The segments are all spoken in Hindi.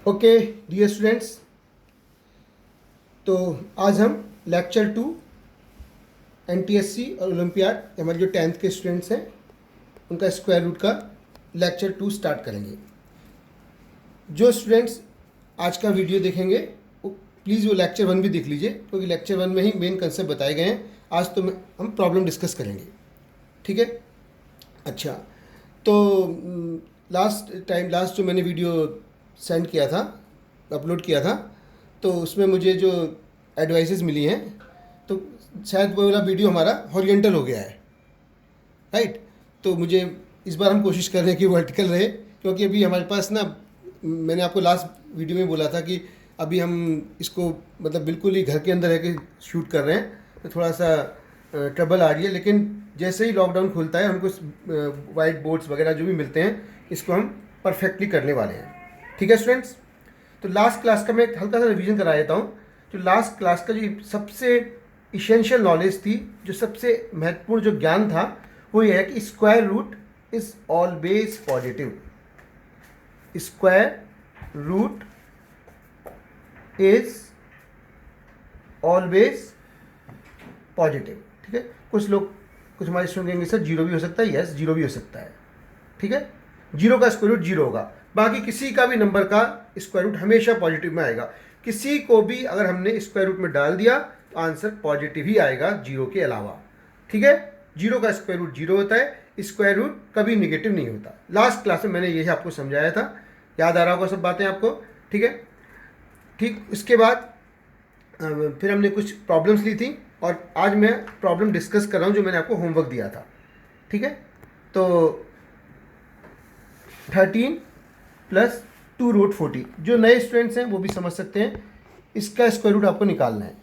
ओके डियर स्टूडेंट्स, तो आज हम लेक्चर 2 एनटीएससी और ओलंपियाड हमारे जो 10th के स्टूडेंट्स हैं उनका स्क्वायर रूट का लेक्चर 2 स्टार्ट करेंगे। जो स्टूडेंट्स आज का वीडियो देखेंगे वो प्लीज़ वो लेक्चर 1 भी देख लीजिए, क्योंकि लेक्चर 1 में ही मेन कंसेप्ट बताए गए हैं। आज तो हम प्रॉब्लम डिस्कस करेंगे, ठीक है। अच्छा, तो लास्ट जो मैंने वीडियो सेंड किया था, अपलोड किया था, तो उसमें मुझे जो एडवाइसेस मिली हैं, तो शायद वो वाला वीडियो हमारा हॉरिजेंटल हो गया है, राइट। तो मुझे इस बार हम कोशिश कर रहे हैं कि वर्टिकल रहे, क्योंकि अभी हमारे पास ना, मैंने आपको लास्ट वीडियो में बोला था कि अभी हम इसको मतलब बिल्कुल ही घर के अंदर रह के शूट कर रहे हैं, तो थोड़ा सा ट्रबल आ रही है। लेकिन जैसे ही लॉकडाउन खुलता है हमको वाइट बोर्ड्स वगैरह जो भी मिलते हैं, इसको हम परफेक्टली करने वाले हैं, ठीक है स्टूडेंट्स। तो लास्ट क्लास का मैं एक हल्का सा रिवीजन करा देता हूँ। जो लास्ट क्लास का जो सबसे इसेंशियल नॉलेज थी, जो सबसे महत्वपूर्ण जो ज्ञान था, वो ये है कि square root is always positive. Square root is always positive, ठीक है। कुछ हमारे स्टूडेंट कहेंगे सर जीरो भी हो सकता है, यस जीरो भी हो सकता है, ठीक है। जीरो का स्क्वायर रूट जीरो होगा, बाकी किसी का भी नंबर का स्क्वायर रूट हमेशा पॉजिटिव में आएगा। किसी को भी अगर हमने स्क्वायर रूट में डाल दिया तो आंसर पॉजिटिव ही आएगा, जीरो के अलावा, ठीक है। जीरो का स्क्वायर रूट जीरो होता है, स्क्वायर रूट कभी निगेटिव नहीं होता। लास्ट क्लास में मैंने यही आपको समझाया था, याद आ रहा होगा सब बातें आपको, ठीक है। ठीक, इसके बाद फिर हमने कुछ प्रॉब्लम्स ली थी, और आज मैं प्रॉब्लम डिस्कस कर रहा हूँ जो मैंने आपको होमवर्क दिया था, ठीक है। तो 13 प्लस 2 रूट 40, जो नए स्टूडेंट्स हैं वो भी समझ सकते हैं। इसका स्क्वायर रूट आपको निकालना है,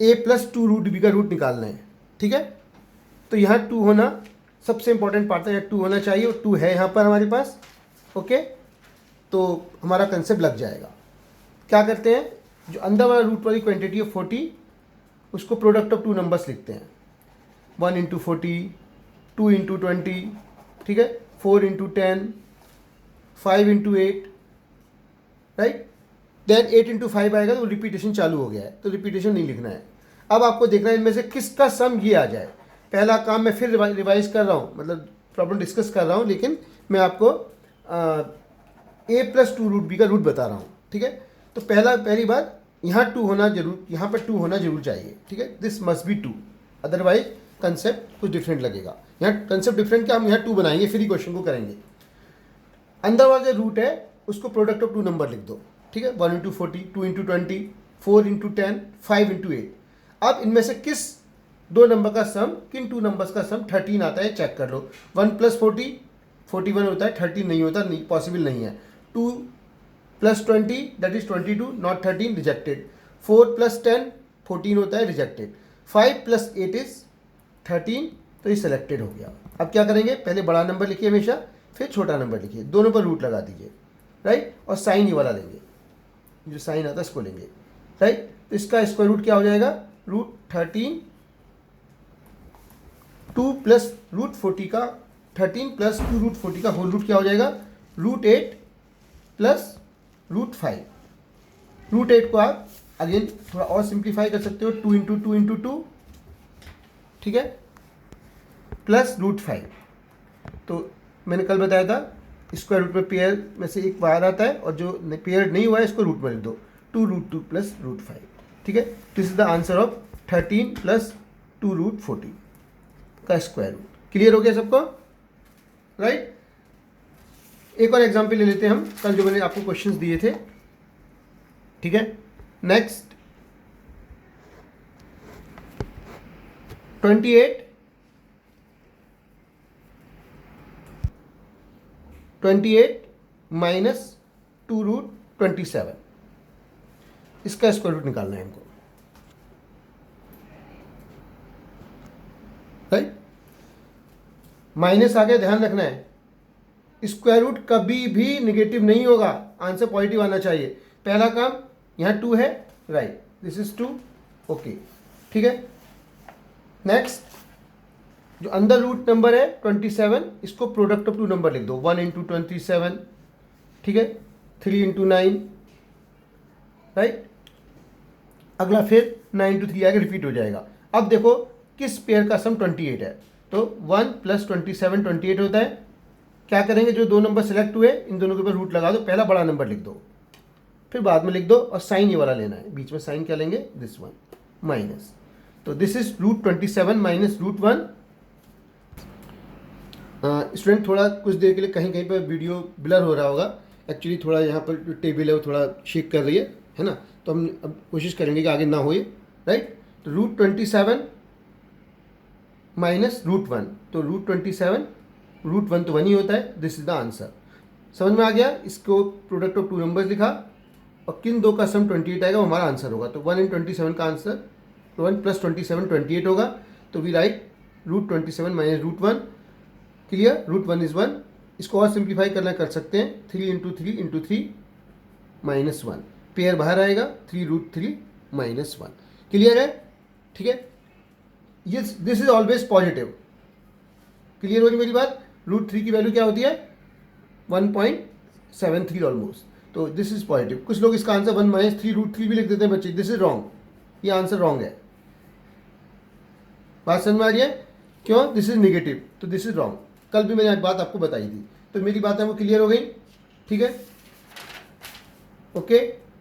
a प्लस 2 रूट b का रूट निकालना है, ठीक है। तो यहाँ 2 होना सबसे इंपॉर्टेंट पार्ट है, यहाँ 2 होना चाहिए, और 2 है यहाँ पर हमारे पास, ओके। तो हमारा कंसेप्ट लग जाएगा। क्या करते हैं, जो अंदर वाला रूट वाली क्वांटिटी है 40, उसको प्रोडक्ट ऑफ 2 नंबर्स लिखते हैं। 1 इंटू 40, 2 इंटू 20, ठीक है, 4 into 10, 5 into 8, right. Then 8 into 5 आएगा तो रिपीटेशन चालू हो गया है, तो रिपीटेशन नहीं लिखना है। अब आपको देखना है इनमें से किसका सम ये आ जाए। पहला काम मैं फिर रिवाइज कर रहा हूँ, मतलब प्रॉब्लम डिस्कस कर रहा हूँ, लेकिन मैं आपको a प्लस 2 रूट b का रूट बता रहा हूँ, ठीक है। तो पहली बात, यहाँ 2 होना जरूर, यहाँ पर 2 होना जरूर चाहिए, ठीक है। This must be 2, otherwise concept कुछ डिफरेंट लगेगा। यहाँ कंसेप्ट डिफरेंट क्या, हम यहाँ 2 बनाएंगे फिर ही क्वेश्चन को करेंगे। अंदर वाला जो रूट है उसको प्रोडक्ट ऑफ 2 नंबर लिख दो, ठीक है। 1 इंटू 40, 2 इंटू 20, 4 इंटू 10, 5 इंटू 8। अब इनमें से किस 2 नंबर का सम, किन 2 नंबर्स का सम 13 आता है, चेक कर लो। 1 प्लस 40 41 होता है, 13 नहीं होता, नहीं पॉसिबल नहीं है। 2 plus 20 that is 22, not 13, rejected. 4 plus 10 14 होता है, रिजेक्टेड। 5 प्लस 8 इज 13, तो ये सेलेक्टेड हो गया। अब क्या करेंगे, पहले बड़ा नंबर लिखिए हमेशा, फिर छोटा नंबर लिखिए, दोनों पर रूट लगा दीजिए, राइट। और साइन ये वाला लेंगे, जो साइन आता है इसको लेंगे, राइट। तो इसका स्क्वायर रूट क्या हो जाएगा, रूट 13, 2 प्लस रूट 40 का 13 प्लस 2 रूट 40 का होल रूट क्या हो जाएगा, रूट 8 प्लस रूट 5। रूट 8 को आप अगेन थोड़ा और सिंप्लीफाई कर सकते हो, 2 इंटू 2 इंटू 2, ठीक है, प्लस रूट 5। तो मैंने कल बताया था स्क्वायर रूट में पेयर में से एक बाहर आता है, और जो पेयर नहीं हुआ है इसको रूट में लिख दो, 2 रूट 2 प्लस रूट 5, ठीक है। This is the answer of 13 plus 2 root 40 का स्क्वायर रूट। क्लियर हो गया सबको, राइट। एक और एग्जाम्पल ले लेते हैं हम, कल जो मैंने आपको क्वेश्चंस दिए थे, ठीक है। नेक्स्ट 28 माइनस 2 रूट 27, इसका स्क्वायर रूट निकालना है हमको, राइट। माइनस आ गया, ध्यान रखना है, स्क्वायर रूट कभी भी निगेटिव नहीं होगा, आंसर पॉजिटिव आना चाहिए। पहला काम, यहाँ 2 है, राइट, दिस इज 2, ओके, ठीक है। नेक्स्ट, जो अंदर रूट नंबर है 27, इसको प्रोडक्ट ऑफ 2 नंबर लिख दो, 1 इंटू 27, ठीक है, 3 इंटू 9, राइट। अगला फिर 9 इंटू 3 आएगा, रिपीट हो जाएगा। अब देखो किस पेयर का सम 28 है, तो 1 + 27 28 होता है। क्या करेंगे, जो दो नंबर सेलेक्ट हुए इन दोनों के ऊपर रूट लगा दो, पहला बड़ा नंबर लिख दो, फिर बाद में लिख दो, और साइन ये वाला लेना है, बीच में साइन क्या लेंगे, दिस वन माइनस। तो दिस इज √27 माइनस √1। स्टूडेंट थोड़ा कुछ देर के लिए कहीं कहीं पर वीडियो ब्लर हो रहा होगा, एक्चुअली थोड़ा यहाँ पर जो टेबल है वो थोड़ा शेक कर रही है ना, तो हम अब कोशिश करेंगे कि आगे ना हो ये, राइट। तो √27 माइनस √1, तो √27 √1 तो 1 ही होता है, दिस इज द आंसर। समझ में आ गया। इसको प्रोडक्ट ऑफ टू नंबर्स लिखा और किन दो का सम 28 आएगा वो हमारा आंसर होगा। तो 1 इन 27 का आंसर 1 + 27 28 होगा। तो we write √27 minus √1। Clear, √1 is 1। इसको और सिंप्लीफाई करना कर सकते हैं, 3 इंटू 3 इंटू 3 माइनस 1, पेयर बाहर आएगा 3√3 माइनस 1। क्लियर है, ठीक है। ये this is always positive. Clear हो रही मेरी बात। √3 की वैल्यू क्या होती है, 1.73 ऑलमोस्ट, तो दिस इज पॉजिटिव। कुछ लोग इसका आंसर 1 - 3 √3 भी लिख देते हैं बच्चे, दिस इज रॉन्ग, ये आंसर रॉन्ग है। बात समझ में आ रही है, क्यों, दिस इज नेगेटिव, तो दिस इज रॉन्ग। कल भी मैंने बात आपको बताई थी, तो मेरी बात है वो क्लियर हो गई, ठीक है। ओके,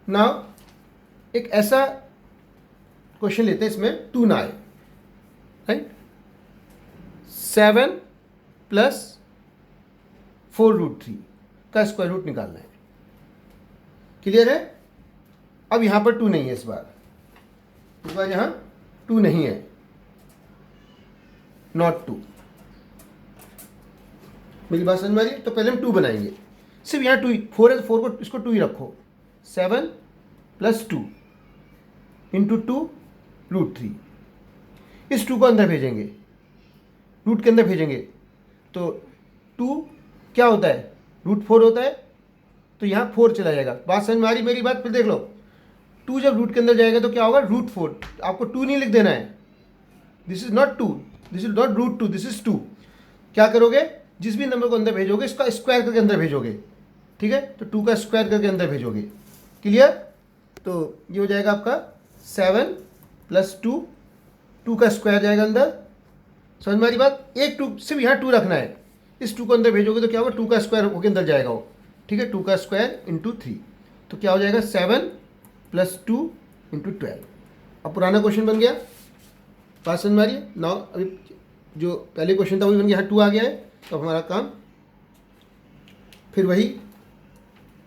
नाउ एक ऐसा क्वेश्चन लेते हैं इसमें 2 ना आए, राइट। 7 + 4√3 का स्क्वायर रूट निकालना है। क्लियर है। अब यहां पर 2 नहीं है, इस बार यहां 2 नहीं है, नॉट 2। मेरी बात समझ में आ रही है। तो पहले हम 2 बनाएंगे, सिर्फ यहाँ 2 ही, 4 है तो 4 को इसको 2 ही रखो। 7 + 2 इंटू 2 √3, इस 2 को अंदर भेजेंगे, रूट के अंदर भेजेंगे, तो 2 क्या होता है, √4 होता है, तो यहाँ 4 चला जाएगा। बात समझ में आ रही मेरी बात, फिर देख लो 2 जब रूट के अंदर जाएगा तो क्या होगा, √4। आपको 2 नहीं लिख देना है, this is not 2, this is not √2, this is 2। क्या करोगे, जिस भी नंबर को अंदर भेजोगे इसका स्क्वायर करके अंदर भेजोगे, ठीक है। तो 2 का स्क्वायर करके अंदर भेजोगे। क्लियर, तो ये हो जाएगा आपका 7 + 2, 2 का स्क्वायर जाएगा अंदर। समझ में आ रही बात। एक 2 सिर्फ यहाँ 2 रखना है, इस 2 को अंदर भेजोगे तो क्या होगा, 2 का स्क्वायर होकर अंदर जाएगा वो, ठीक है। 2 का स्क्वायर इंटू 3, तो क्या हो जाएगा 7 + 2 इंटू 12। अब पुराना क्वेश्चन बन गया। बात समझ में आ रही है। नाउ अभी जो पहले क्वेश्चन था वही बन गया, यहाँ 2 आ गया है, तो हमारा काम फिर वही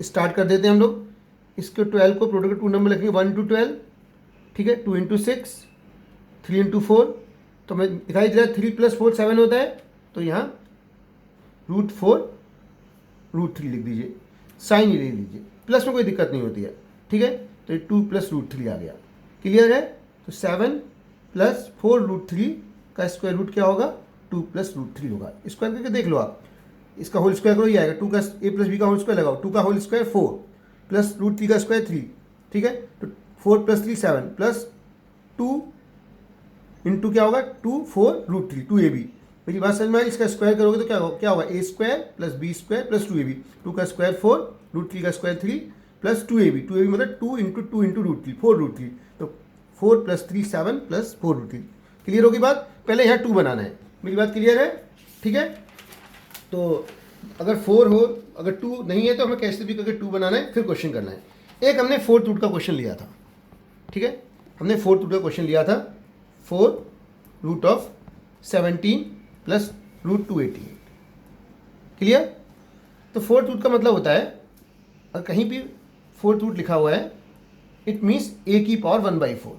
स्टार्ट कर देते हैं हम लोग। इसके 12 को प्रोडक्ट 2 नंबर लिखेंगे, 1 × 12, ठीक है। 2 × 6, 3 × 4, तो मैं दिखाई दे रहा है 3 + 4 7 होता है, तो यहाँ √4 √3 लिख दीजिए, साइन ही लिख दीजिए, प्लस में कोई दिक्कत नहीं होती है, ठीक है। तो ये 2 + √3 आ गया। क्लियर है। तो 7 + 4 √3 का स्क्वायर रूट क्या होगा, 2 + √3 होगा। स्क्वायर करके देख लो आप, इसका होल स्क्वायर करो, ये आएगा 2 का a + b का होल स्क्वायर लगाओ, 2 का होल स्क्वायर 4 + √3 का स्क्वायर 3, ठीक है। तो 4 + 3 7 प्लस 2 इंटू क्या होगा 2 4 √3 2ab। मेरी बात समझ में आई। इसका स्क्वायर करोगे तो क्या होगा a² + b² + 2ab, 2 का स्क्वायर 4 √3 का स्क्वायर 3 प्लस 2ab, 2ab मतलब 2 इंटू 2 इंटू √3 4 √3, तो 4 + 3 7 + 4 √3। क्लियर होगी बात। पहले यहाँ 2 बनाना है, मेरी बात क्लियर है, ठीक है। तो अगर 4 हो, अगर 2 नहीं है तो हमें कैसे भी करके 2 बनाना है, फिर क्वेश्चन करना है। एक हमने 4th रूट का क्वेश्चन लिया था, ठीक है। हमने 4th रूट का क्वेश्चन लिया था, 4√17 + √288। क्लियर। तो 4th रूट का मतलब होता है, अगर कहीं भी 4th रूट लिखा हुआ है, इट मीन्स a की पावर 1/4,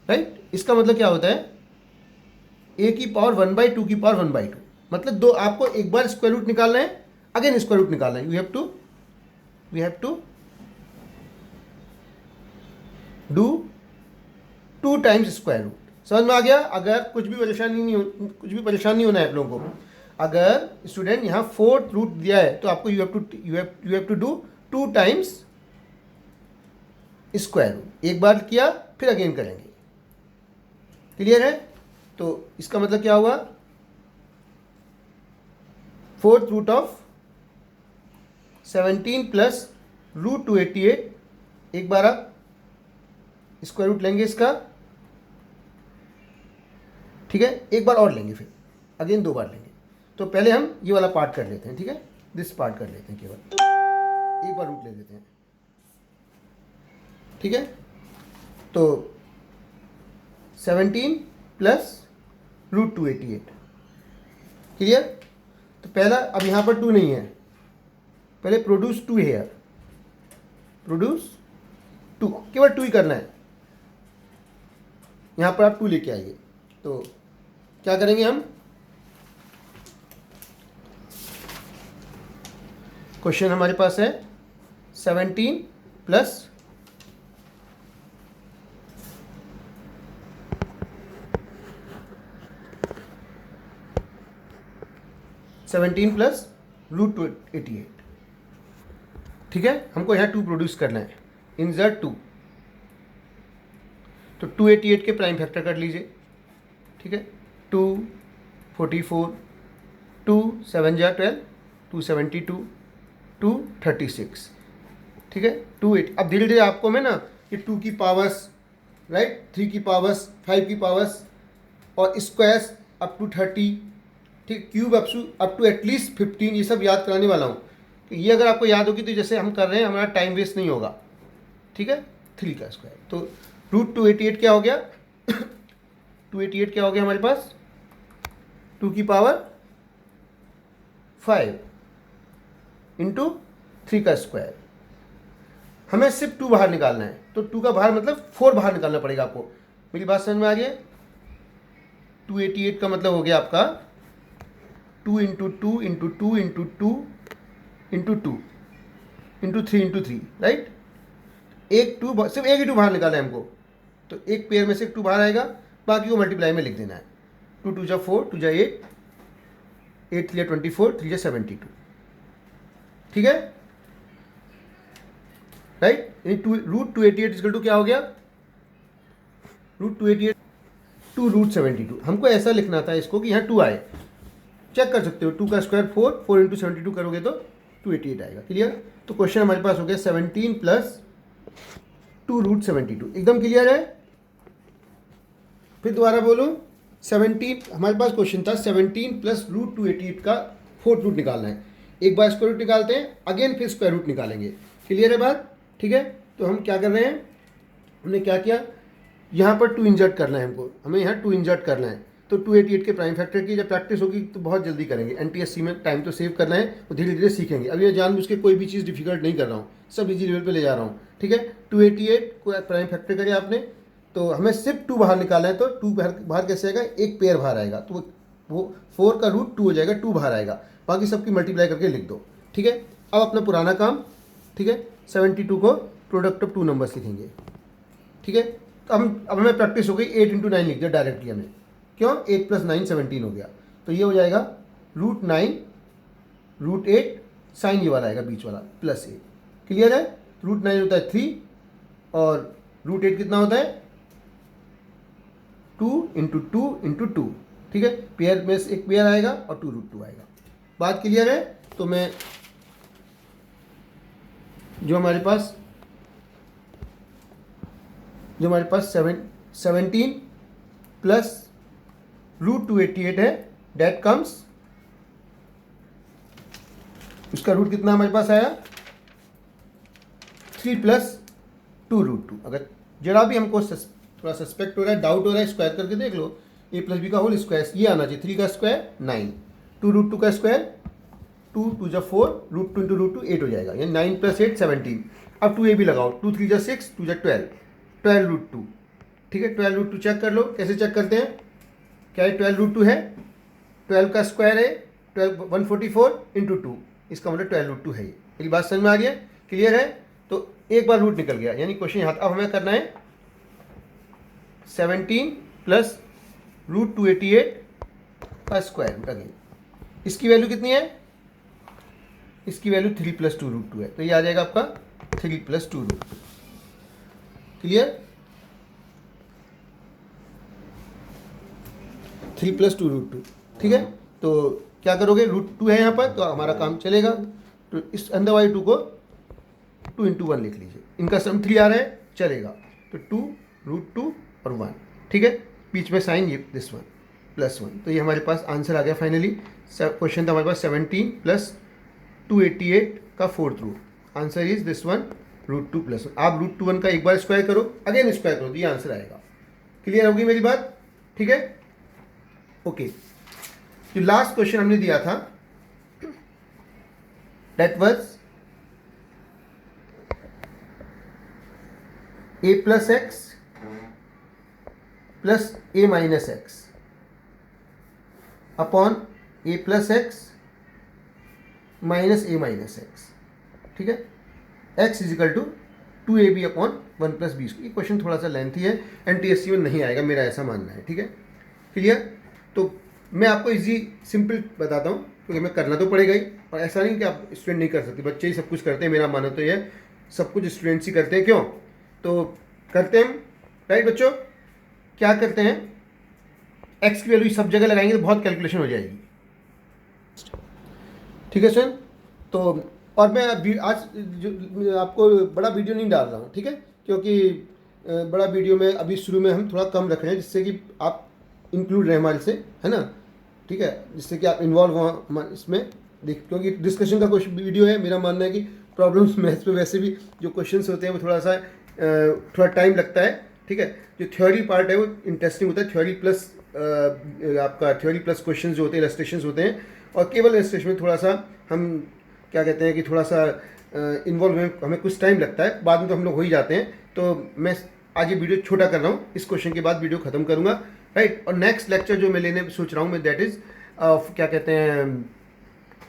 राइट। इसका मतलब क्या होता है, a की पावर 1/2 की पावर 1/2, मतलब दो, आपको एक बार स्क्वायर रूट निकालना है, अगेन स्क्वायर रूट निकालना है। We have to do 2 times square root. समझ में आ गया। अगर कुछ भी परेशानी नहीं होना है आप लोगों को। अगर स्टूडेंट यहाँ 4th रूट दिया है तो आपको you have to do 2 times square root. एक बार किया फिर अगेन करेंगे। क्लियर है। तो इसका मतलब क्या हुआ, 4th root of 17 plus root 288, एक बार आप स्क्वायर रूट लेंगे इसका, ठीक है, एक बार और लेंगे, फिर अगेन 2 बार लेंगे। तो पहले हम ये वाला पार्ट कर लेते हैं, ठीक है, दिस पार्ट कर लेते हैं, केवल एक बार रूट ले लेते हैं, ठीक है। तो 17 प्लस रूट 288, क्लियर। तो पहला, अब यहाँ पर 2 नहीं है, पहले प्रोड्यूस 2 है यार, प्रोड्यूस 2, केवल 2 ही करना है, यहाँ पर आप 2 लेके आइए। तो क्या करेंगे हम, क्वेश्चन हमारे पास है 17 प्लस रूट 288, ठीक है। हमको यहाँ 2 प्रोड्यूस करना है, इंसर्ट 2, तो 288 के प्राइम फैक्टर कर लीजिए, ठीक है। 2 44, 2 7 जा 12, 272, 236, ठीक है। 28, अब धीरे धीरे आपको मैं ना ये 2 की पावर्स, राइट, 3 की पावर्स, 5 की पावर्स और स्क्वायर्स अप टू 30, ठीक, क्यूब अप टू एटलीस्ट 15, ये सब याद कराने वाला हूँ। तो ये अगर आपको याद होगी तो जैसे हम कर रहे हैं, हमारा टाइम वेस्ट नहीं होगा, ठीक है। 3 का स्क्वायर, तो रूट 288 क्या हो गया 288 क्या हो गया हमारे पास, 2 की पावर 5 इंटू 3 का स्क्वायर। हमें सिर्फ 2 बाहर निकालना है, तो 2 का बाहर मतलब 4 बाहर निकालना पड़ेगा आपको। मेरी बात समझ में आ रही है। 288 का मतलब हो गया आपका 2 into 2 into 2 into 2 into 2 into 3 into 3, right. एक 2, सिर्फ एक ही 2 बाहर निकालना है हमको, तो एक पेयर में से 2 बाहर आएगा, बाकी को मल्टीप्लाई में लिख देना है। 2 2 जा 4, 2 जा 8, 8 3 जा 24, 3 जा 72, ठीक है, राइट। रूट 288 इक्वल टू क्या हो गया, रूट 288 2 रूट 72। हमको ऐसा लिखना था इसको कि यहाँ 2 आए, चेक कर सकते हो, 2 का स्क्वायर 4, 4 इंटू 72 करोगे तो 288 आएगा, क्लियर। तो क्वेश्चन हमारे पास हो गया 17 प्लस 2 रूट 72, एकदम क्लियर है। फिर दोबारा बोलूँ, 17, हमारे पास क्वेश्चन था 17 प्लस रूट 288 का 4th रूट निकालना है। एक बार स्क्वायर रूट निकालते हैं, अगेन फिर स्क्वायर रूट निकालेंगे, क्लियर है बात, ठीक है। तो हम क्या कर रहे हैं, हमने क्या किया, यहाँ पर 2 इंजर्ट करना है हमको, हमें यहाँ 2 इंजर्ट करना है। तो 288 के प्राइम फैक्टर की जब प्रैक्टिस होगी तो बहुत जल्दी करेंगे। एनटीएससी में टाइम तो सेव करना है, तो धीरे धीरे सीखेंगे। अब ये जानबूझ के कोई भी चीज़ डिफिकल्ट नहीं कर रहा हूँ, सब इजी लेवल पे ले जा रहा हूँ, ठीक है। 288 को प्राइम फैक्टर करिए आपने, तो हमें सिर्फ 2 बाहर निकालना है, तो 2 बाहर कैसे आएगा, एक पेयर बाहर आएगा, तो वो 4 का रूट 2 हो जाएगा, 2 बाहर आएगा, बाकी सबकी मल्टीप्लाई करके लिख दो, ठीक है। अब अपना पुराना काम, ठीक है, 72 को प्रोडक्ट ऑफ 2 नंबर्स लिखेंगे, ठीक है। तो अब हमें प्रैक्टिस हो गई, 8 इंटू 9 लिख दिया डायरेक्टली हमें, क्यों, 8 प्लस 9 17 हो गया, तो ये हो जाएगा रूट 9 रूट 8, साइन ये वाला आएगा बीच वाला प्लस 8, क्लियर है। रूट 9 होता है 3 और रूट 8 कितना होता है 2 इंटू 2 इंटू 2, ठीक है। पेयर में से एक पेयर आएगा और 2 रूट 2 आएगा, बात क्लियर है। तो मैं जो हमारे पास 17 प्लस रूट 288 है, डेट कम्स, उसका रूट कितना हमारे पास आया 3 प्लस 2 रूट 2। अगर जरा भी हमको थोड़ा सस्पेक्ट हो रहा है, डाउट हो रहा है, स्क्वायर करके देख लो, a प्लस बी का होल स्क्वायर, ये आना चाहिए, 3 का स्क्वायर 9, 2 रूट 2 का स्क्वायर 2 2 जा 4, रूट 2 इंटू रूट 2 8 हो जाएगा, ये 9 प्लस 8 17। अब 2 भी लगाओ, 2 3 जा 6, 2 जा 12, 12 रूट 2, ठीक है। 12 रूट 2 चेक कर लो, कैसे चेक करते हैं, क्या है 12 रूट 2 है, 12 का स्क्वायर है 12 144 इंटू 2, इसका मतलब 12 रूट 2 है। ये मेरी बात समझ में आ गया, क्लियर है। तो एक बार रूट निकल गया, यानी क्वेश्चन यहाँ, अब हमें करना है 17 प्लस रूट 288 का स्क्वायर रूट अगेन, इसकी वैल्यू कितनी है, इसकी वैल्यू 3 प्लस 2 रूट 2 है, तो ये आ जाएगा आपका 3 plus 2 root 2, clear, 3 plus 2 root 2, ठीक है। तो क्या करोगे, रूट 2 है यहाँ पर, तो हमारा काम चलेगा, तो इस अंदर वाली 2 को 2 इंटू 1 लिख लीजिए। इनका सम 3 आ रहा है, चलेगा। तो 2√2 और 1, ठीक है। बीच में साइन ये दिस वन +1, तो ये हमारे पास आंसर आ गया फाइनली। क्वेश्चन था हमारे पास 17 + 288 का 4th root. Answer is this one √2 + 1। आप √2 का एक बार स्क्वायर करो, अगेन स्क्वायर करो, तो ये आंसर आएगा। क्लियर होगी मेरी बात, ठीक है। ओके, जो लास्ट क्वेश्चन हमने दिया था that was a + x + a - x upon a + x - a - x, ठीक है। x = 2ab upon 1 + b। ये क्वेश्चन थोड़ा सा लेंथी है, NTSC में नहीं आएगा, मेरा ऐसा मानना है, ठीक है। क्लियर। तो मैं आपको इजी सिंपल बताता हूँ, क्योंकि मैं करना तो पड़ेगा ही, और ऐसा नहीं कि आप स्टूडेंट नहीं कर सकते, बच्चे ही सब कुछ करते हैं। मेरा मानना तो ये सब कुछ स्टूडेंट्स ही करते हैं। क्यों? तो करते हैं राइट बच्चों। क्या करते हैं, x की वैल्यू सब जगह लगाएंगे तो बहुत कैलकुलेशन हो जाएगी, ठीक है सर। तो और मैं आज जो आपको बड़ा वीडियो नहीं डाल रहा हूँ, ठीक है, क्योंकि बड़ा वीडियो में अभी शुरू में हम थोड़ा कम रख रहे हैं, जिससे कि आप इंक्लूड रहे हमारे से, है ना, ठीक है, जिससे कि आप इन्वॉल्व हो इसमें देख, क्योंकि डिस्कशन का कुछ वीडियो है। मेरा मानना है कि प्रॉब्लम्स मैथ्स में वैसे भी जो क्वेश्चंस होते हैं वो थोड़ा टाइम लगता है, ठीक है। जो थ्योरी पार्ट है वो इंटरेस्टिंग होता है, थ्योरी प्लस आपका थ्योरी प्लस क्वेश्चन जो होते हैं, इलस्ट्रेशंस होते हैं, और केवल इलस्ट्रेशन में थोड़ा सा हम क्या कहते हैं कि थोड़ा सा इन्वॉल्व में हमें कुछ टाइम लगता है, बाद में तो हम लोग हो ही जाते हैं। तो मैं आज ये वीडियो छोटा कर रहा हूँ, इस क्वेश्चन के बाद वीडियो खत्म करूँगा, राइट। और नेक्स्ट लेक्चर जो मैं लेने सोच रहा हूँ मैं, दैट इज़ क्या कहते हैं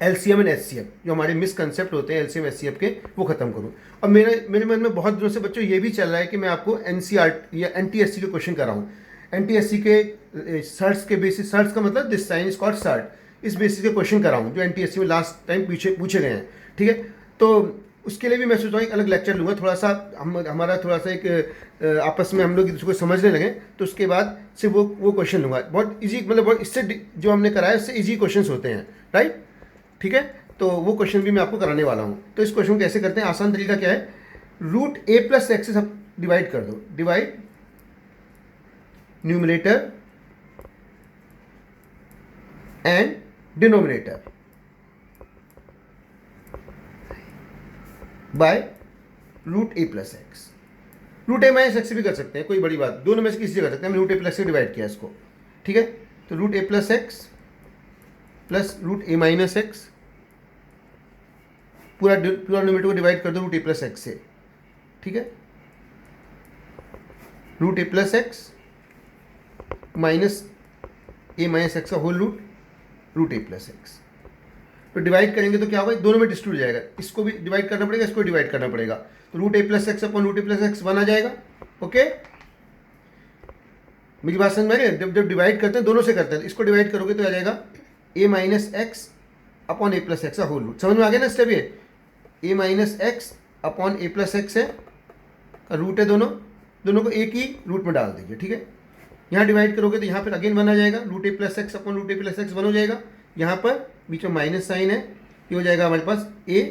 LCM एंड SCF, जो हमारे मिसकंसेप्ट होते हैं LCM SCF के, वो खत्म करूँ। और मेरे मन में बहुत दिनों से बच्चों ये भी चल रहा है कि मैं आपको NCERT या NTSC के क्वेश्चन कराऊँ। NTSC के सर्ट्स के बेसिस, सर्ट्स का मतलब this sign is called surd, इस बेसिस के क्वेश्चन कराऊँ जो NTSC में लास्ट टाइम पूछे गए हैं, ठीक है। तो उसके लिए भी मैं सोच रहा हूँ एक अलग लेक्चर लूँगा, थोड़ा सा हमारा थोड़ा सा एक आपस में हम लोग एक दूसरे को समझने लगे, तो उसके बाद से वो क्वेश्चन लूँगा। बहुत ईजी, मतलब बहुत इससे जो हमने कराया उससे ईजी क्वेश्चन होते हैं, राइट, ठीक है। तो वो क्वेश्चन भी मैं आपको कराने वाला हूँ। तो इस क्वेश्चन को कैसे करते हैं, आसान तरीका क्या है, √a + x से सब डिवाइड कर दो। Divide numerator and denominator by √a + x। √a - x से भी कर सकते हैं, कोई बड़ी बात, दोनों में से किसी से कर सकते हैं। हमने √a + से डिवाइड किया इसको, ठीक है। तो √a + x + √a - x, पूरा न्यूमरेटर को डिवाइड कर दो √a + x से, ठीक है। √a + x - a - x का होल रूट √a + x। तो डिवाइड करेंगे तो क्या होगा, दोनों में डिस्ट्रीब्यूट हो जाएगा, इसको भी डिवाइड करना पड़ेगा, इसको डिवाइड करना पड़ेगा। तो √a + x upon √a + x 1 आ जाएगा। ओके, मेरी बात समझ में आ रही है। जब डिवाइड करते हैं दोनों से करते हैं, इसको डिवाइड करोगे तो आ जाएगा a - x upon a + x का होल रूट। समझ में आ गया ना स्टेप ये, a - x upon a + x है का रूट है, दोनों को एक ही रूट में डाल दीजिए, ठीक है। यहाँ डिवाइड करोगे तो यहाँ पर अगेन 1 आ जाएगा, √a + x upon √a + x 1 हो जाएगा। यहाँ पर बीच में माइनस साइन है, ये हो जाएगा हमारे पास a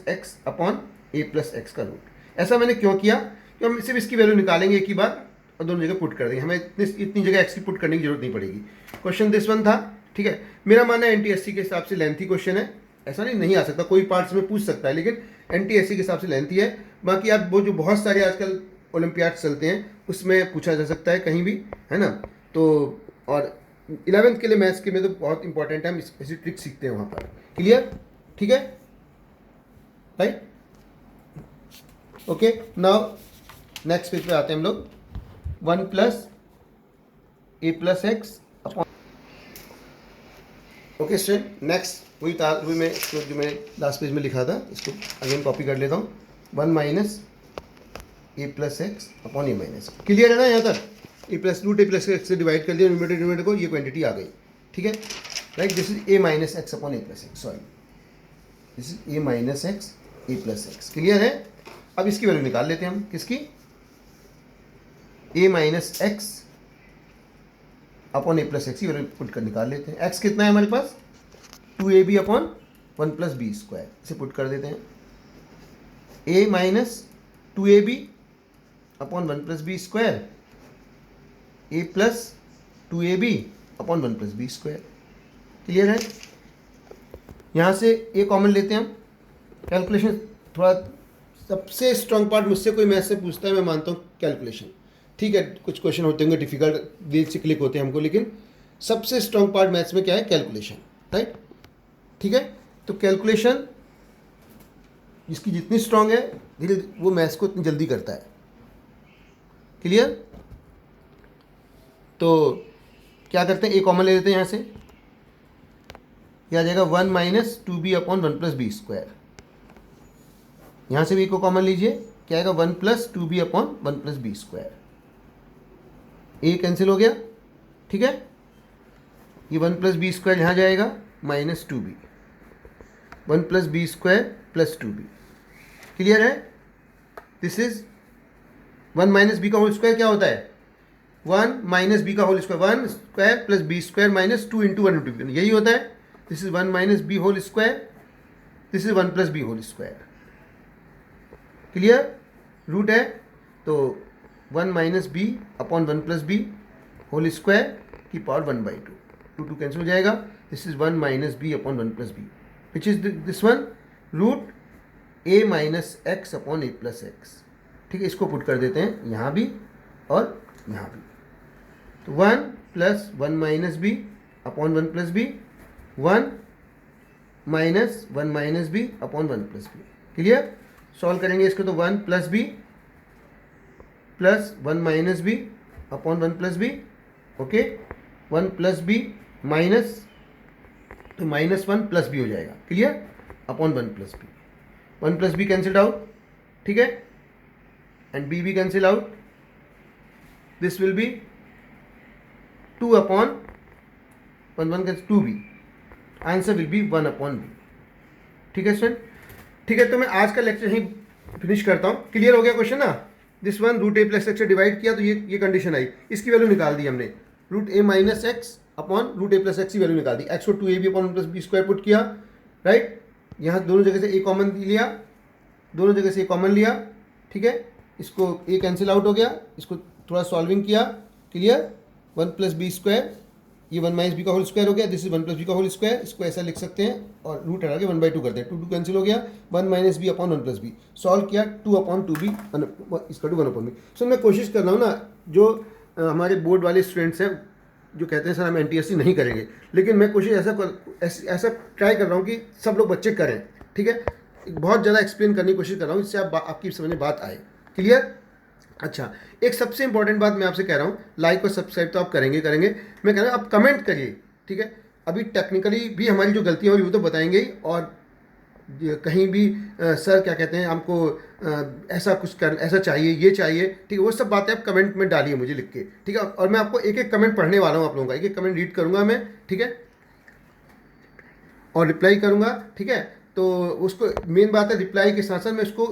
- x upon a + x का रूट। ऐसा मैंने क्यों किया, कि हम सिर्फ इसकी वैल्यू निकालेंगे एक ही बार और दोनों जगह पुट कर देंगे, हमें इतनी जगह x की पुट करने की जरूरत नहीं पड़ेगी। क्वेश्चन दिस वन था, ठीक है। मेरा मानना है NTSC के हिसाब से लेंथी क्वेश्चन है, ऐसा नहीं आ सकता, कोई पार्ट्स में पूछ सकता है, लेकिन NTSC के हिसाब से लेंथी है। बाकी आप वो जो बहुत सारे आजकल ओलंपियाड चलते हैं उसमें पूछा जा सकता है कहीं भी, है ना। तो और 11th के लिए मैथ्स के में तो बहुत इंपॉर्टेंट है, हम ऐसी ट्रिक सीखते हैं वहाँ पर। क्लियर, ठीक है, right. Okay, now next page पे आते हैं हम लोग। 1 + a + x upon, okay student, next वही था, वही मैं इसको जो मैंने लास्ट पेज में लिखा था इसको अगेन कॉपी कर लेता हूँ। 1 - a + x upon a - x। Clear है ना यहाँ तक, √a + x से डिवाइड कर दिया न्यूमरेटर को, ये क्वांटिटी आ गई, ठीक है, right. This is a - x upon a + x, sorry this is a - x a + x। Clear है। अब इसकी वैल्यू निकाल लेते हैं हम, किसकी, a - x upon a + x की वैल्यू पुट कर निकाल लेते हैं। x कितना है हमारे पास, 2ab upon one plus B square, इसे पुट कर देते हैं। A minus 2ab upon one plus B square, a plus 2ab upon one plus B square. Clear है? यहाँ से ए कॉमन लेते हैं हम। कैलकुलेशन थोड़ा सबसे स्ट्रांग पार्ट मुझसे कोई मैथ से पूछता है, मैं मानता हूँ कैलकुलेशन। ठीक है, कुछ क्वेश्चन होते होंगे डिफिकल्ट, दिल से क्लिक होते हैं हमको, लेकिन सबसे स्ट्रांग पार्ट मैथ्स में क्या है? Calculation, right? ठीक है, तो कैलकुलेशन जिसकी जितनी स्ट्रांग है धीरे वो मैथ्स को इतनी जल्दी करता है। क्लियर? तो क्या करते हैं, ए कॉमन ले लेते हैं यहाँ से, यह आ जाएगा 1 minus 2b upon one plus B square. यहाँ से भी को कॉमन लीजिए, क्या आएगा? 1 plus 2b upon one plus B square. A cancel हो गया, ठीक है। ये 1 प्लस बी स्क्वायर यहाँ जाएगा, minus 2b, 1 plus B square plus 2b। Clear है? दिस इज 1 माइनस बी का होल स्क्वायर क्या होता है? 1 माइनस बी का whole square, 1 square plus B square minus 2 into 1 into B, यही होता है। This is 1 minus B whole square, this is 1 plus B whole square. Clear? Root है तो 1 minus B upon 1 plus B whole square की पावर 1/2, 2 कैंसिल हो जाएगा। This is 1 minus B upon 1 plus B, which is this one, root a minus X upon A plus X. ठीक है, इसको पुट कर देते हैं यहाँ भी और यहाँ भी। तो 1 plus 1 minus B upon 1 plus B, 1 minus 1 minus B upon 1 plus B. Clear? Solve करेंगे इसको तो 1 plus B plus 1 minus B upon 1 plus B, okay. 1 plus B minus, तो माइनस 1 प्लस बी हो जाएगा। Clear? Upon 1 plus B, 1 plus B cancelled out, ठीक है, एंड बी भी cancel out. This will be 2 upon 1 cancel 2b, answer will be 1 upon B. ठीक है स्टूडेंट? ठीक है, तो मैं आज का लेक्चर यहीं फिनिश करता हूँ। क्लियर हो गया क्वेश्चन ना? This one root A plus X से डिवाइड किया तो ये कंडीशन आई, इसकी वैल्यू निकाल दी हमने, root A minus X upon root A plus X की वैल्यू निकाल दी। एक्स को 2ab upon plus B square put किया, राइट। यहाँ दोनों जगह से ए कॉमन लिया, दोनों जगह से ए कॉमन लिया, ठीक है। इसको ए कैंसिल आउट हो गया, इसको थोड़ा सॉल्विंग किया। क्लियर? 1 प्लस बी स्क्वायर, ये 1 माइनस बी का होल स्क्वायर हो गया, दिस इज 1 प्लस बी का होल स्क्वायर। इसको ऐसा लिख सकते हैं और रूट हटा के 1/2 करते हैं, 2 कैंसिल हो गया, 1 minus B upon 1 plus B. Solve किया, 2 अपॉन 2b इसका 1 अपॉन बी। सो मैं कोशिश कर रहा हूँ ना, जो हमारे बोर्ड वाले स्टूडेंट्स हैं जो कहते हैं सर हम NTSC नहीं करेंगे, लेकिन मैं कोशिश ऐसा ट्राई कर रहा हूँ कि सब लोग बच्चे करें। ठीक है, बहुत ज़्यादा एक्सप्लेन करने की कोशिश कर रहा हूँ जिससे आपकी समझ में बात आए। क्लियर? अच्छा, एक सबसे इंपॉर्टेंट बात मैं आपसे कह रहा हूँ, लाइक और सब्सक्राइब तो आप करेंगे, मैं कह रहा हूँ आप कमेंट करिए। ठीक है, अभी टेक्निकली भी हमारी जो गलतियाँ हुई वो तो बताएंगे ही, और कहीं भी सर क्या कहते हैं हमको ऐसा कुछ कर, ऐसा चाहिए, ये चाहिए, ठीक है, वो सब बातें आप कमेंट में डालिए मुझे लिख के। ठीक है, और मैं आपको एक एक कमेंट पढ़ने वाला हूँ, आप लोगों का एक एक कमेंट रीड करूँगा मैं, ठीक है, और रिप्लाई करूँगा। ठीक है, तो उसको मेन बात है रिप्लाई के साथ साथ मैं उसको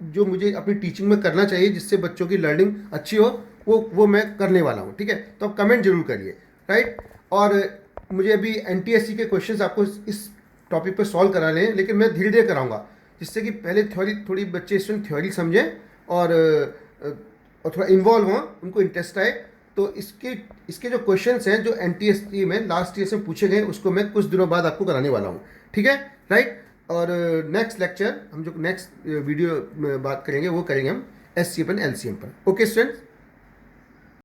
जो मुझे अपनी टीचिंग में करना चाहिए जिससे बच्चों की लर्निंग अच्छी हो वो मैं करने वाला हूँ। ठीक है, तो आप कमेंट जरूर करिए, राइट। और मुझे अभी NTSC के क्वेश्चंस आपको इस टॉपिक पर सॉल्व कराने हैं, लेकिन मैं धीरे धीरे कराऊंगा, जिससे कि पहले थ्योरी थोड़ी बच्चे स्टूडेंट थ्योरी समझें और थोड़ा इन्वॉल्व हों, उनको इंटरेस्ट आए। तो इसके जो क्वेश्चंस हैं जो NTSC में लास्ट ईयर से पूछे गए उसको मैं कुछ दिनों बाद आपको कराने वाला हूँ। ठीक है, राइट। और नेक्स्ट लेक्चर हम जो नेक्स्ट वीडियो में बात करेंगे वो करेंगे हम SCM पर, LCM पर। Okay students?